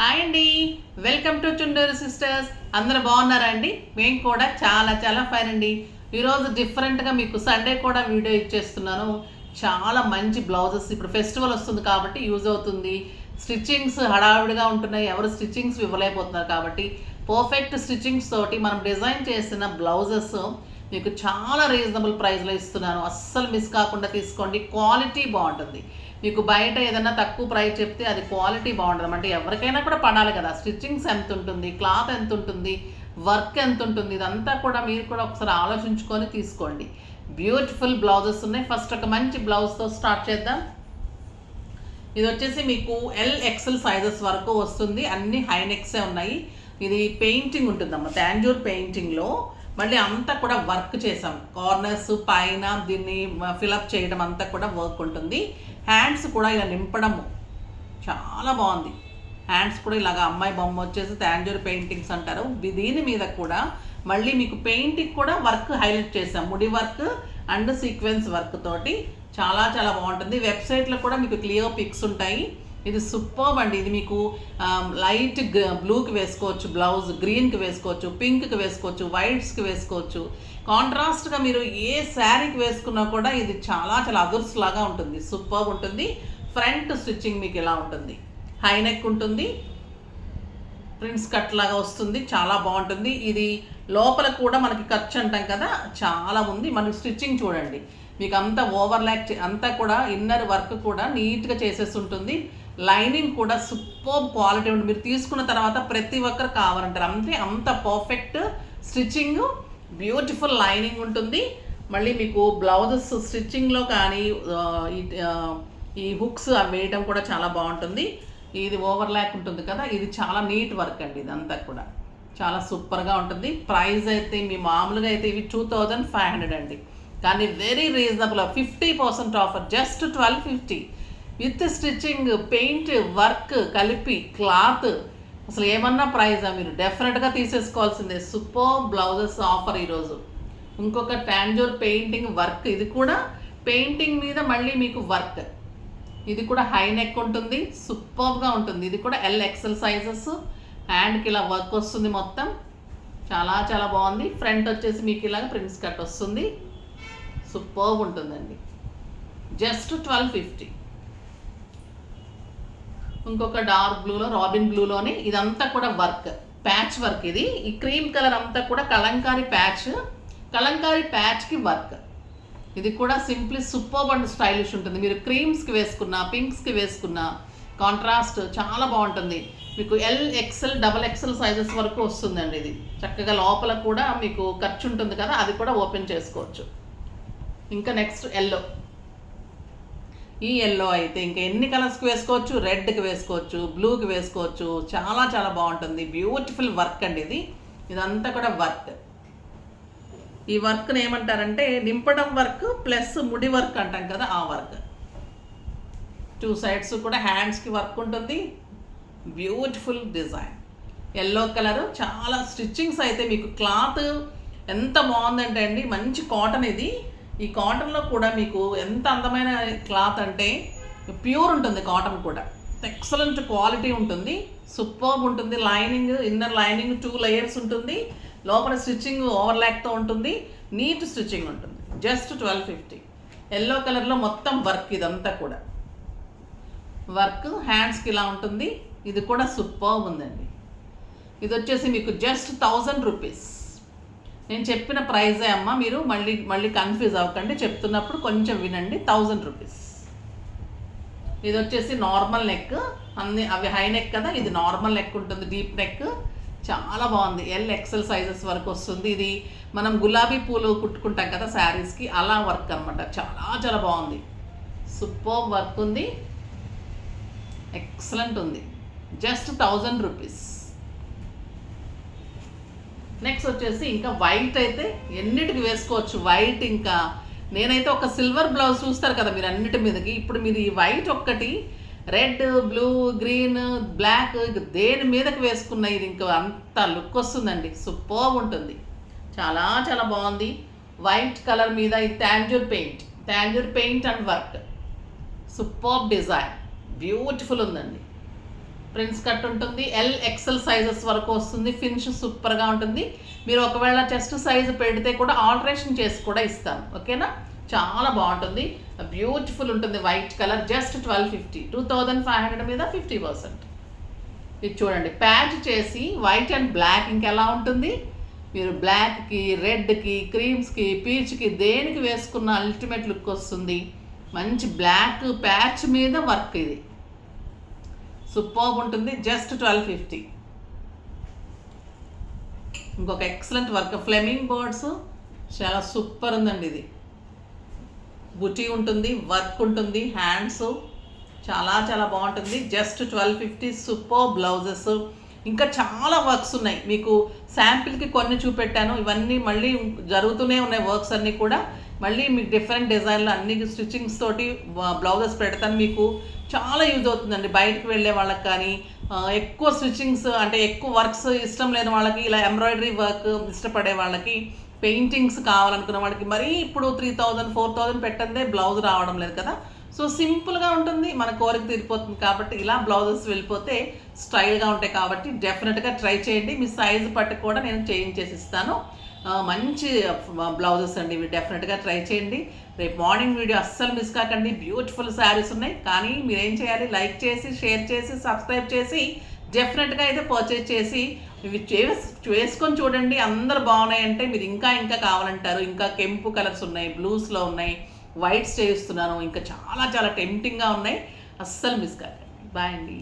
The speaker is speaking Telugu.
హాయ్ అండి, వెల్కమ్ టు చుండూరు సిస్టర్స్. అందరూ బాగున్నారా అండి? మేము కూడా చాలా చాలా ఫైన్ అండి. ఈరోజు డిఫరెంట్గా మీకు సండే కూడా వీడియో ఇచ్చేస్తున్నాను. చాలా మంచి బ్లౌజెస్, ఇప్పుడు ఫెస్టివల్ వస్తుంది కాబట్టి యూజ్ అవుతుంది. స్టిచ్చింగ్స్ హడావిడిగా ఉంటున్నాయి, ఎవరు స్టిచ్చింగ్స్ ఇవ్వలేకపోతున్నారు కాబట్టి పర్ఫెక్ట్ స్టిచ్చింగ్స్ తోటి మనం డిజైన్ చేసిన బ్లౌజెస్ మీకు చాలా రీజనబుల్ ప్రైస్లో ఇస్తున్నాను. అస్సలు మిస్ కాకుండా తీసుకోండి, క్వాలిటీ బాగుంటుంది. మీకు బయట ఏదైనా తక్కువ ప్రైస్ చెప్తే అది క్వాలిటీ బాగుంటుంది. అంటే ఎవరికైనా కూడా పడాలి కదా, స్టిచ్చింగ్స్ ఎంత ఉంటుంది, క్లాత్ ఎంత ఉంటుంది, వర్క్ ఎంత ఉంటుంది, ఇదంతా కూడా మీరు కూడా ఒకసారి ఆలోచించుకొని తీసుకోండి. బ్యూటిఫుల్ బ్లౌజెస్ ఉన్నాయి. ఫస్ట్ ఒక మంచి బ్లౌజ్తో స్టార్ట్ చేద్దాం. ఇది వచ్చేసి మీకు ఎక్స్ఎల్ సైజెస్ వరకు వస్తుంది. అన్ని హైనెక్సే ఉన్నాయి. ఇది పెయింటింగ్ ఉంటుందమ్మా, తాంజూర్ పెయింటింగ్లో మళ్ళీ అంతా కూడా వర్క్ చేసాం. కార్నర్స్ పైన దీన్ని ఫిలప్ చేయడం అంతా కూడా వర్క్ ఉంటుంది. హ్యాండ్స్ కూడా ఇలా నింపడము చాలా బాగుంది. హ్యాండ్స్ కూడా ఇలాగ అమ్మాయి బొమ్మ వచ్చేసి తాంజూర్ పెయింటింగ్స్ అంటారు. దీని మీద కూడా మళ్ళీ మీకు పెయింటింగ్ కూడా వర్క్ హైలైట్ చేసాం. ముడి వర్క్ అండ్ సీక్వెన్స్ వర్క్ తోటి చాలా చాలా బాగుంటుంది. వెబ్సైట్లో కూడా మీకు క్లియర్ పిక్స్ ఉంటాయి. ఇది సూపర్బ్ అండి. ఇది మీకు లైట్ బ్లూకి వేసుకోవచ్చు, బ్లౌజ్ గ్రీన్కి వేసుకోవచ్చు, పింక్కి వేసుకోవచ్చు, వైట్స్కి వేసుకోవచ్చు. కాంట్రాస్ట్గా మీరు ఏ శారీకి వేసుకున్నా కూడా ఇది చాలా చాలా అదుర్స్ లాగా ఉంటుంది. సూపర్బ్ ఉంటుంది. ఫ్రంట్ స్టిచ్చింగ్ మీకు ఇలా ఉంటుంది, హై నెక్ ఉంటుంది, ప్రిన్స్ కట్ లాగా వస్తుంది, చాలా బాగుంటుంది. ఇది లోపల కూడా మనకి ఖర్చు అంటాం కదా, చాలా ఉంది. మనకి స్టిచ్చింగ్ చూడండి, మీకు అంతా ఓవర్లాక్ అంతా కూడా ఇన్నర్ వర్క్ కూడా నీట్గా చేసేసి ఉంటుంది. లైనింగ్ కూడా సూపర్ క్వాలిటీ ఉంటుంది. మీరు తీసుకున్న తర్వాత ప్రతి ఒక్కరు కావాలంటారు, అంతే అంత పర్ఫెక్ట్ స్టిచ్చింగ్, బ్యూటిఫుల్ లైనింగ్ ఉంటుంది. మళ్ళీ మీకు బ్లౌజెస్ స్టిచ్చింగ్లో కానీ ఈ హుక్స్ అవి వేయడం కూడా చాలా బాగుంటుంది. ఇది ఓవర్లాక్ ఉంటుంది కదా, ఇది చాలా నీట్ వర్క్ అండి. ఇదంతా కూడా చాలా సూపర్గా ఉంటుంది. ప్రైస్ అయితే మీ మామూలుగా అయితే ఇవి 2500 అండి, కానీ very reasonable. 50% offer, just 1250 with stitching, paint, work కలిపి క్లాత్. అసలు ఏమన్నా ప్రైజా, మీరు డెఫినెట్గా తీసేసుకోవాల్సిందే. సూపర్ బ్లౌజెస్ ఆఫర్ ఈరోజు. ఇంకొక టాంజూర్ పెయింటింగ్ వర్క్, ఇది కూడా పెయింటింగ్ మీద మళ్ళీ మీకు వర్క్. ఇది కూడా హై నెక్ ఉంటుంది, సూపర్గా ఉంటుంది. ఇది కూడా ఎక్స్ఎల్ సైజెస్. హ్యాండ్కి ఇలా వర్క్ వస్తుంది మొత్తం, చాలా చాలా బాగుంది. ఫ్రంట్ వచ్చేసి మీకు ఇలాగ ప్రిన్స్ కట్ వస్తుంది, సూపర్బ్ ఉంటుందండి. జస్ట్ 1250. ఇంకొక డార్క్ బ్లూలో, రాబిన్ బ్లూలోని ఇదంతా కూడా వర్క్, ప్యాచ్ వర్క్. ఇది ఈ క్రీమ్ కలర్ అంతా కూడా కలంకారీ ప్యాచ్, కలంకారీ ప్యాచ్కి వర్క్. ఇది కూడా సింప్లీ సూపర్బ్ అండ్ స్టైలిష్ ఉంటుంది. మీరు క్రీమ్స్కి వేసుకున్నా, పింక్స్కి వేసుకున్నా కాంట్రాస్ట్ చాలా బాగుంటుంది. మీకు ఎక్స్ఎల్, XXL సైజెస్ వరకు వస్తుందండి. ఇది చక్కగా లోపల కూడా మీకు ఖర్చు ఉంటుంది కదా, అది కూడా ఓపెన్ చేసుకోవచ్చు. ఇంకా నెక్స్ట్ ఎల్లో. ఈ ఎల్లో అయితే ఇంకా ఎన్ని కలర్స్కి వేసుకోవచ్చు, రెడ్కి వేసుకోవచ్చు, బ్లూకి వేసుకోవచ్చు. చాలా చాలా బాగుంటుంది. బ్యూటిఫుల్ వర్క్ అండి ఇది. ఇదంతా కూడా వర్క్. ఈ వర్క్ని ఏమంటారంటే నింపడం వర్క్ ప్లస్ ముడి వర్క్ అంటాం కదా, ఆ వర్క్. 2 సైడ్స్ కూడా హ్యాండ్స్కి వర్క్ ఉంటుంది. Beautiful design. Yellow colour. చాలా స్టిచ్చింగ్స్ అయితే మీకు క్లాత్ ఎంత బాగుందంటే అండి, మంచి కాటన్ ఇది. ఈ కాటన్లో కూడా మీకు ఎంత అందమైన క్లాత్ అంటే ప్యూర్ ఉంటుంది. కాటన్ కూడా ఎక్సలెంట్ క్వాలిటీ ఉంటుంది, సూపర్బ్ ఉంటుంది. లైనింగ్, ఇన్నర్ లైనింగ్ 2 లేయర్స్ ఉంటుంది. లోపల స్టిచ్చింగ్ ఓవర్లాక్తో ఉంటుంది, నీట్ స్టిచ్చింగ్ ఉంటుంది. జస్ట్ 1250. ఎల్లో కలర్లో మొత్తం వర్క్, ఇదంతా కూడా వర్క్. హ్యాండ్స్కి ఇలా ఉంటుంది. ఇది కూడా సూపర్బ్ ఉందండి. ఇది వచ్చేసి మీకు జస్ట్ 1000 రూపీస్. నేను చెప్పిన ప్రైజే అమ్మ, మీరు మళ్ళీ కన్ఫ్యూజ్ అవ్వకండి. చెప్తున్నప్పుడు కొంచెం వినండి. 1000 రూపీస్. ఇది వచ్చేసి నార్మల్ నెక్, అన్ని అవి హై నెక్ కదా, ఇది నార్మల్ నెక్ ఉంటుంది, డీప్ నెక్. చాలా బాగుంది. XL సైజెస్ వరకు వస్తుంది. ఇది మనం గులాబీ పూలు కుట్టుకుంటాం కదా శారీస్కి, అలా వర్క్ అనమాట. చాలా చాలా బాగుంది. సూపర్ వర్క్ ఉంది, ఎక్సలెంట్ ఉంది. Just 1000 rupees. నెక్స్ట్ వచ్చేసి ఇంకా వైట్ అయితే ఎన్నిటికి వేసుకోవచ్చు. వైట్, ఇంకా నేనైతే ఒక సిల్వర్ బ్లౌజ్ చూస్తారు కదా మీరు అన్నిటి మీదకి. ఇప్పుడు మీరు ఈ వైట్ ఒక్కటి, రెడ్, బ్లూ, గ్రీన్, బ్లాక్, దేని మీదకి వేసుకున్న ఇది ఇంకా అంత లుక్ వస్తుందండి. సూపర్బ్ ఉంటుంది, చాలా చాలా బాగుంది. వైట్ కలర్ మీద ఇది Tanjore paint and work. Superb design, beautiful ఉందండి. ప్రిన్స్ కట్ ఉంటుంది. ఎల్ ఎక్సెల్ సైజెస్ వరకు వస్తుంది. ఫినిష్ సూపర్గా ఉంటుంది. మీరు ఒకవేళ చెస్ట్ సైజు పెడితే కూడా ఆల్టరేషన్ చేసి కూడా ఇస్తాను. ఓకేనా, చాలా బాగుంటుంది. బ్యూటిఫుల్ ఉంటుంది. వైట్ కలర్ జస్ట్ 1250, 2500 మీద 50%. ఇది చూడండి, ప్యాచ్ చేసి వైట్ అండ్ బ్లాక్ ఇంకెలా ఉంటుంది. మీరు బ్లాక్కి, రెడ్కి, క్రీమ్స్కి, పీచ్కి దేనికి వేసుకున్న అల్టిమేట్ లుక్ వస్తుంది. మంచి బ్లాక్ ప్యాచ్ మీద వర్క్, ఇది సూపర్బ్ ఉంటుంది. జస్ట్ 1250. ఇంకొక ఎక్సలెంట్ వర్క్, ఫ్లెమింగ్ బర్డ్స్, చాలా సూపర్ ఉందండి. ఇది బుటీ ఉంటుంది, వర్క్ ఉంటుంది, హ్యాండ్స్ చాలా చాలా బాగుంటుంది. జస్ట్ 1250. సూపర్ బ్లౌజెస్, ఇంకా చాలా వర్క్స్ ఉన్నాయి. మీకు శాంపిల్కి కొన్ని చూపెట్టాను, ఇవన్నీ మళ్ళీ జరుగుతూనే ఉన్నాయి. వర్క్స్ అన్నీ కూడా మళ్ళీ మీకు డిఫరెంట్ డిజైన్లు అన్ని స్టిచ్చింగ్స్ తోటి బ్లౌజెస్ పెడతాను. మీకు చాలా యూజ్ అవుతుందండి. బయటకు వెళ్ళే వాళ్ళకి కానీ, ఎక్కువ స్టిచ్చింగ్స్ అంటే ఎక్కువ వర్క్స్ ఇష్టం లేని వాళ్ళకి, ఇలా ఎంబ్రాయిడరీ వర్క్ ఇష్టపడే వాళ్ళకి, పెయింటింగ్స్ కావాలనుకున్న వాళ్ళకి, మరీ ఇప్పుడు 3000 4000 పెట్టందే బ్లౌజ్ రావడం లేదు కదా. సో సింపుల్గా ఉంటుంది, మన కోరిక తీరిపోతుంది. కాబట్టి ఇలా బ్లౌజెస్ వెళ్ళిపోతే స్టైల్గా ఉంటాయి. కాబట్టి డెఫినెట్గా ట్రై చేయండి. మీ సైజు పట్టి కూడా నేను చేంజ్ చేసి ఇస్తాను. మంచి బ్లౌజెస్ అండి ఇవి, డెఫినెట్గా ట్రై చేయండి. రేపు మార్నింగ్ వీడియో అస్సలు మిస్ కాకండి. బ్యూటిఫుల్ శారీస్ ఉన్నాయి. కానీ మీరేం చేయాలి, లైక్ చేసి, షేర్ చేసి, సబ్స్క్రైబ్ చేసి, డెఫినెట్గా అయితే పర్చేజ్ చేసి ఇవి వేసుకొని చూడండి. అందరు బాగున్నాయంటే మీరు ఇంకా ఇంకా కావాలంటారు. ఇంకా కెంపు కలర్స్ ఉన్నాయి, బ్లూస్లో ఉన్నాయి, వైట్స్ చేస్తున్నాను, ఇంకా చాలా చాలా టెంప్టింగ్గా ఉన్నాయి. అస్సలు మిస్ కాకండి. బాయ్ అండి.